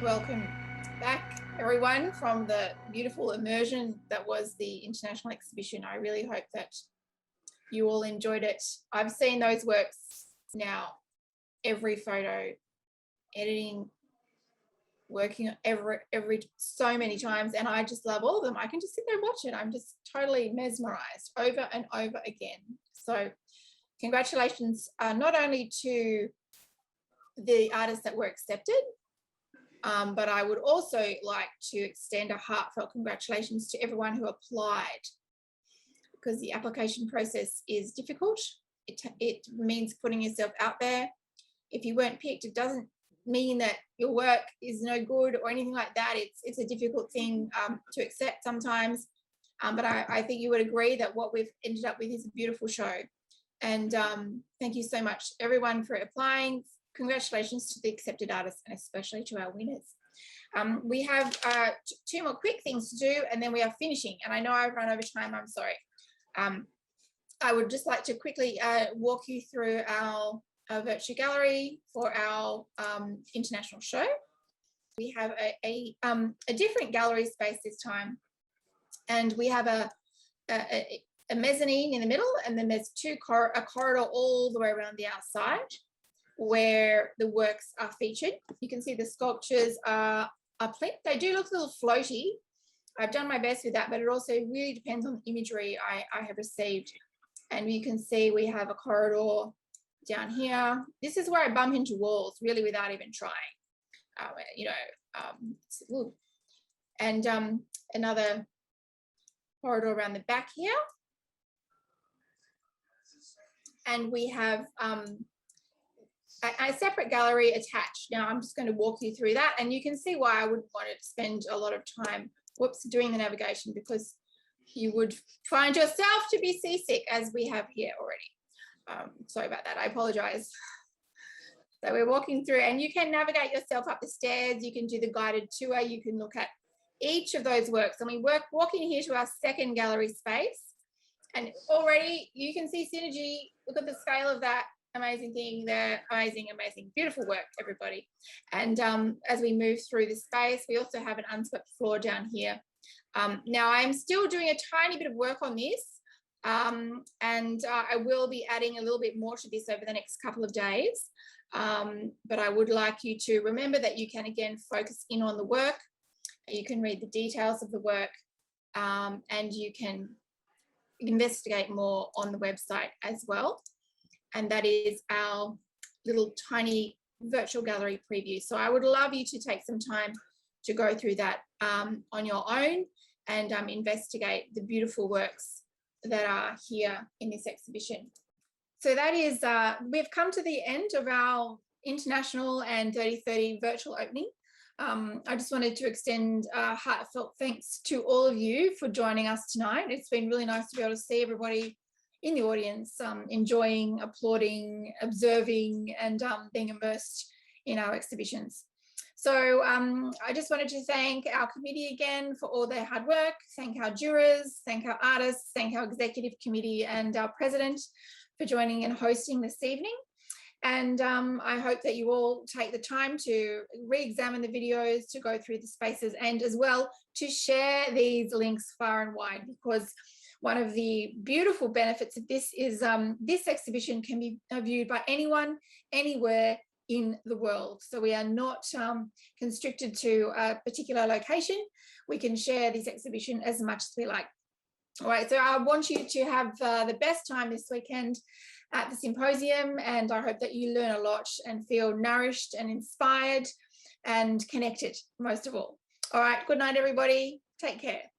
Welcome back, everyone, from the beautiful immersion that was the International Exhibition. I really hope that you all enjoyed it. I've seen those works now, every photo, editing, working every so many times, and I just love all of them. I can just sit there and watch it. I'm just totally mesmerized over and over again. So congratulations, not only to the artists that were accepted, but I would also like to extend a heartfelt congratulations to everyone who applied, because the application process is difficult. It means putting yourself out there. If you weren't picked, it doesn't mean that your work is no good or anything like that. It's a difficult thing to accept sometimes, but I think you would agree that what we've ended up with is a beautiful show. And thank you so much, everyone, for applying. Congratulations to the accepted artists, and especially to our winners. We have 2 more quick things to do, and then we are finishing. And I know I've run over time, I'm sorry. I would just like to quickly walk you through our virtual gallery for our international show. We have a different gallery space this time, and we have a mezzanine in the middle, and then there's a corridor all the way around the outside where the works are featured. You can see the sculptures are plinth. They do look a little floaty. I've done my best with that, but it also really depends on the imagery I have received. And you can see we have a corridor down here. This is where I bump into walls really without even trying. Another corridor around the back here. And we have a separate gallery attached. Now I'm just going to walk you through that, and you can see why I wouldn't want to spend a lot of time doing the navigation, because you would find yourself to be seasick, as we have here already. Sorry about that, I apologize. So we're walking through, and you can navigate yourself up the stairs. You can do the guided tour. You can look at each of those works. And we walking here to our second gallery space, and already you can see synergy. Look at the scale of that amazing thing there. Amazing, beautiful work, everybody. And as we move through the space, we also have an unswept floor down here. Now I'm still doing a tiny bit of work on this, and I will be adding a little bit more to this over the next couple of days. But I would like you to remember that you can again focus in on the work. You can read the details of the work, and you can investigate more on the website as well. And that is our little tiny virtual gallery preview. So I would love you to take some time to go through that on your own and investigate the beautiful works that are here in this exhibition. So that is, we've come to the end of our International and 3030 virtual opening. I just wanted to extend a heartfelt thanks to all of you for joining us tonight. It's been really nice to be able to see everybody in the audience, enjoying, applauding, observing, and being immersed in our exhibitions. So I just wanted to thank our committee again for all their hard work, thank our jurors, thank our artists, thank our executive committee and our president for joining and hosting this evening. And I hope that you all take the time to re-examine the videos, to go through the spaces, and as well to share these links far and wide, because one of the beautiful benefits of this is this exhibition can be viewed by anyone, anywhere in the world. So we are not constricted to a particular location. We can share this exhibition as much as we like. All right, so I want you to have the best time this weekend at the symposium, and I hope that you learn a lot and feel nourished and inspired and connected, most of all. All right, good night, everybody. Take care.